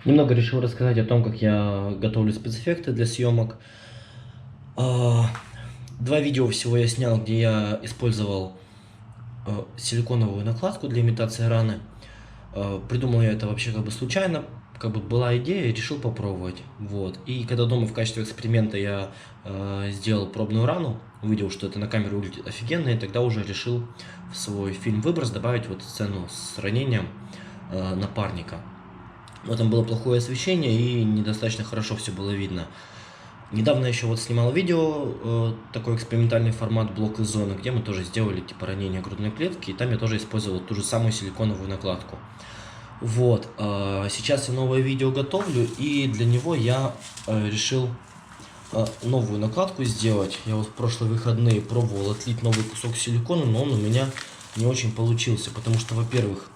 Немного решил рассказать о том, как я готовлю спецэффекты для съемок. А, Два видео всего я снял, где я использовал силиконовую накладку для имитации раны. Придумал я это вообще как бы случайно, как бы была идея и решил попробовать. Вот. И когда дома в качестве эксперимента я сделал пробную рану, увидел, что это на камеру выглядит офигенно, и тогда уже решил в свой фильм «Выброс» добавить вот сцену с ранением напарника. Но там было плохое освещение и недостаточно хорошо все было видно. Недавно еще вот снимал видео, такой экспериментальный формат блок из зоны, где мы тоже сделали типа ранение грудной клетки, и там я тоже использовал ту же самую силиконовую накладку. Вот, сейчас я новое видео готовлю, и для него я решил новую накладку сделать. Я вот в прошлые выходные пробовал отлить новый кусок силикона, но он у меня не очень получился, потому что, во-первых,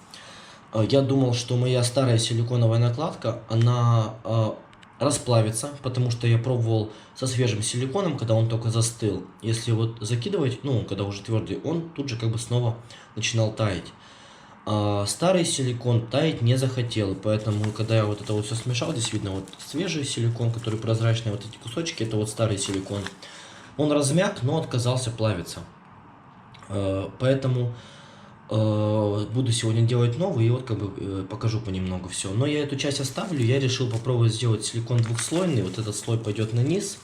я думал, что моя старая силиконовая накладка, она расплавится, потому что я пробовал со свежим силиконом, когда он только застыл. Если вот закидывать, ну, когда уже твердый, он тут же как бы снова начинал таять. А старый силикон таять не захотел, и поэтому, когда я вот это вот все смешал, здесь видно вот свежий силикон, который прозрачный, вот эти кусочки, это вот старый силикон. Он размяк, но отказался плавиться. Поэтому буду сегодня делать новый и вот как бы покажу понемногу все. Но я эту часть оставлю, я решил попробовать сделать силикон двухслойный. Вот этот слой пойдет на низ,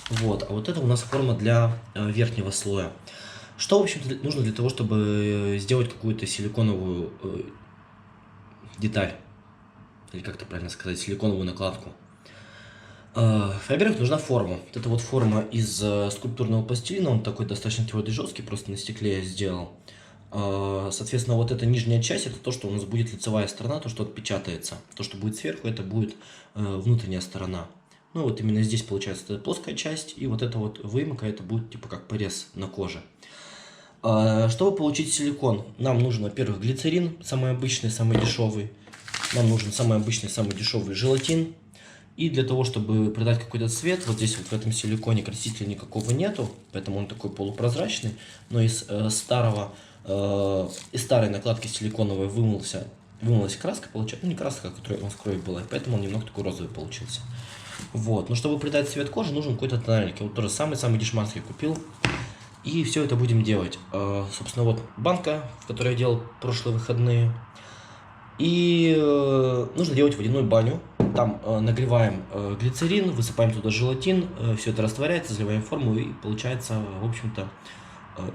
вот, а вот это у нас форма для верхнего слоя. Что, в общем-то, нужно для того, чтобы сделать какую-то силиконовую деталь, или как-то правильно сказать, силиконовую накладку? Во-первых, нужна форма. Вот это вот форма из скульптурного пластилина, он такой достаточно твердый, жесткий, просто на стекле я сделал. Соответственно, вот эта нижняя часть, это то, что у нас будет лицевая сторона, то, что отпечатается. То, что будет сверху, это будет внутренняя сторона. Ну вот именно здесь получается эта плоская часть, и вот эта вот выемка, это будет типа как порез на коже. Чтобы получить силикон, нам нужен, во-первых, глицерин, самый обычный, самый дешевый. Нам нужен самый обычный, самый дешевый желатин. И для того, чтобы придать какой-то цвет, вот здесь вот в этом силиконе красителя никакого нету, поэтому он такой полупрозрачный, но из старой накладки силиконовой вымылась краска, получается, ну не краска, которая у нас кровь была, поэтому он немного такой розовый получился. Вот, но чтобы придать цвет кожи, нужен какой-то тональник. Я вот тоже самый дешманский купил. И все это будем делать. Собственно, вот банка, в которой я делал прошлые выходные. И нужно делать водяную баню. Там нагреваем глицерин, высыпаем туда желатин, все это растворяется, заливаем форму и получается, в общем-то,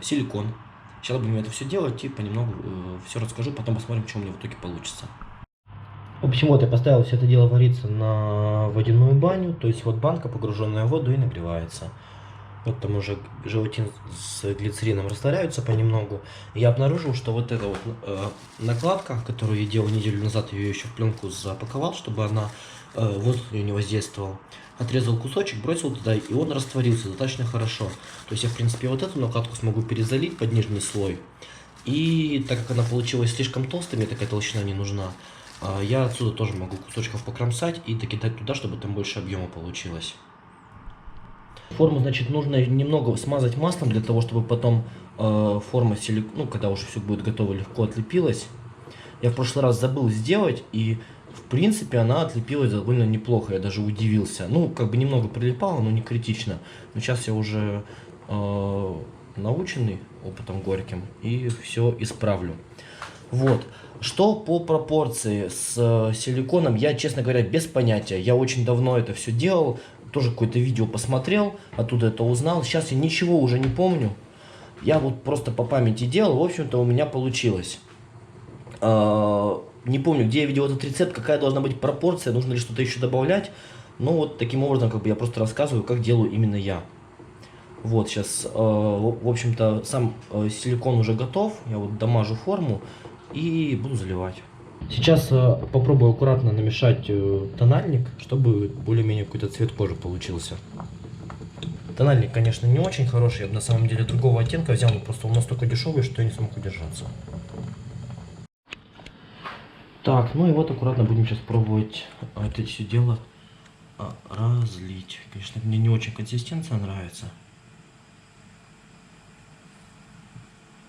силикон. Сейчас будем это все делать и понемногу все расскажу, потом посмотрим, что у меня в итоге получится. В общем, вот я поставил все это дело вариться на водяную баню, то есть вот банка, погруженная в воду, и нагревается. Вот там уже желатин с глицерином растворяются понемногу. И я обнаружил, что вот эта вот накладка, которую я делал неделю назад, ее еще в пленку запаковал, чтобы она воздух не воздействовал. Отрезал кусочек, бросил туда, и он растворился достаточно хорошо. То есть я, в принципе, вот эту накладку смогу перезалить под нижний слой. И так как она получилась слишком толстой, мне такая толщина не нужна, я отсюда тоже могу кусочков покромсать и докидать туда, чтобы там больше объема получилось. Форму, значит, нужно немного смазать маслом, для того, чтобы потом форма, ну, когда уже все будет готово, легко отлепилась. Я в прошлый раз забыл сделать, и, в принципе, она отлепилась довольно неплохо, я даже удивился. Ну, как бы немного прилипала, но не критично. Но сейчас я уже наученный опытом горьким, и все исправлю. Вот. Что по пропорции с силиконом, я, честно говоря, без понятия. Я очень давно это все делал, тоже какое-то видео посмотрел, оттуда это узнал. Сейчас я ничего уже не помню. Я вот просто по памяти делал, в общем-то у меня получилось. Не помню, где я видел этот рецепт, какая должна быть пропорция, нужно ли что-то еще добавлять. Но вот таким образом как бы я просто рассказываю, как делаю именно я. Вот сейчас, в общем-то, сам силикон уже готов. Я вот дамажу форму и буду заливать. Сейчас попробую аккуратно намешать тональник, чтобы более-менее какой-то цвет кожи получился. Тональник, конечно, не очень хороший, я бы на самом деле другого оттенка взял, но просто он настолько дешевый, что я не смог удержаться. Так, ну и вот аккуратно будем сейчас пробовать это все дело разлить. Конечно, мне не очень консистенция нравится.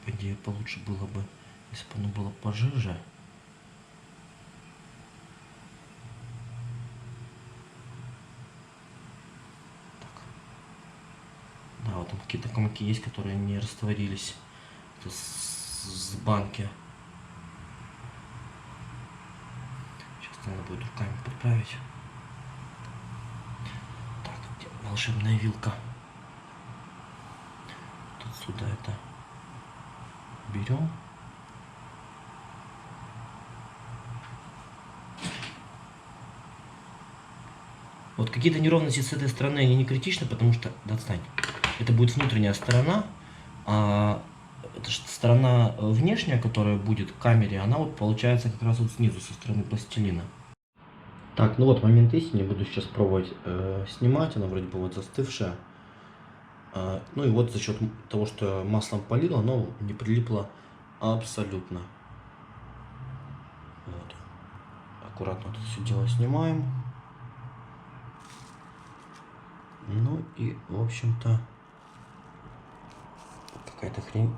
По идее, получше было бы, если бы оно было пожиже. там какие-то комки есть, которые не растворились. Это с банки. Сейчас надо будет руками подправить. Так, где волшебная вилка? Тут сюда это берем. Вот какие-то неровности с этой стороны, они не критичны, потому что, да, отстань, это будет внутренняя сторона, а эта сторона внешняя, которая будет в камере, она вот получается как раз вот снизу, со стороны пластилина. Так, ну вот момент истины, буду сейчас пробовать снимать, она вроде бы вот застывшая. Ну и вот за счет того, что я маслом полил, оно не прилипло абсолютно. Вот. Аккуратно это все дело снимаем. Ну и, в общем-то, какая-то хрень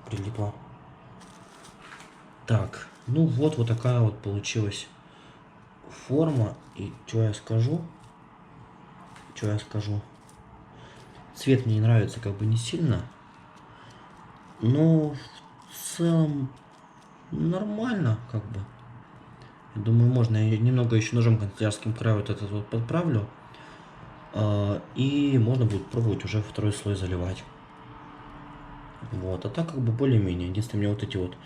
прилипла. Так, ну вот такая вот получилась форма. И что я скажу? Цвет мне не нравится как бы не сильно. Но в целом нормально как бы. Я думаю, можно. Я немного еще ножом канцелярским краю вот этот вот подправлю. И можно будет пробовать уже второй слой заливать. Вот, а так как бы более-менее. Единственное, мне вот эти вот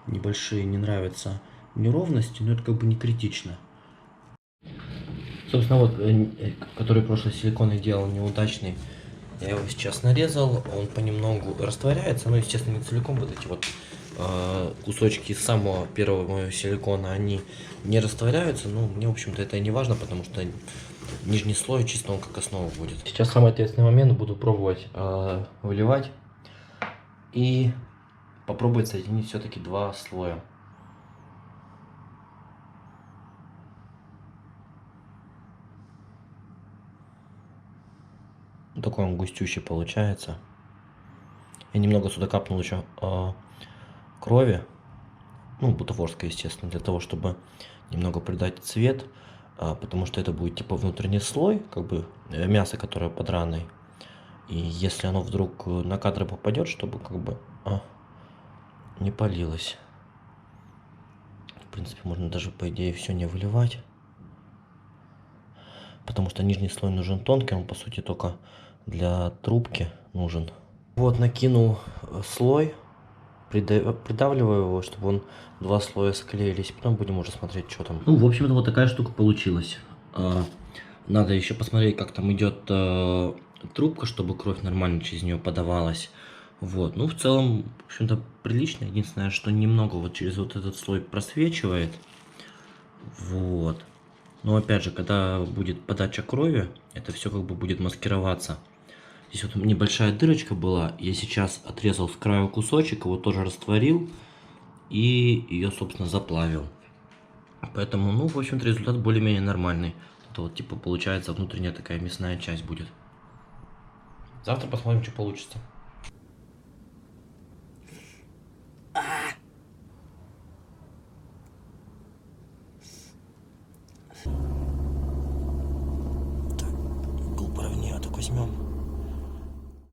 небольшие не нравятся неровности, но это как бы не критично. Собственно, вот, который прошлый силикон делал неудачный, я его сейчас нарезал, он понемногу растворяется, но, естественно, не целиком. Вот эти вот кусочки самого первого моего силикона, они не растворяются, но мне, в общем-то, это и не важно, потому что нижний слой чисто он как основа будет. Сейчас самый ответственный момент, буду пробовать выливать и попробовать соединить все-таки два слоя. Такой он густющий получается. Я немного сюда капнул еще крови, ну, бутафорской, естественно, для того, чтобы немного придать цвет, потому что это будет типа внутренний слой, как бы мясо, которое под раной. И если оно вдруг на кадры попадет, чтобы как бы не палилось. В принципе, можно даже, по идее, все не выливать. Потому что нижний слой нужен тонкий, он, по сути, только для трубки нужен. Вот, накинул слой, придавливаю его, чтобы он два слоя склеились. Потом будем уже смотреть, что там. Ну, в общем-то, вот такая штука получилась. Надо еще посмотреть, как там идет трубка, чтобы кровь нормально через нее подавалась. Вот, ну, в целом, в общем-то, прилично. Единственное, что немного вот через вот этот слой просвечивает. Вот. Но опять же, когда будет подача крови, это все как бы будет маскироваться. Здесь вот небольшая дырочка была. Я сейчас отрезал с краю кусочек, его тоже растворил. И ее, собственно, заплавил. Поэтому, ну, в общем-то, результат более-менее нормальный. Это вот, типа, получается внутренняя такая мясная часть будет. Завтра посмотрим, что получится.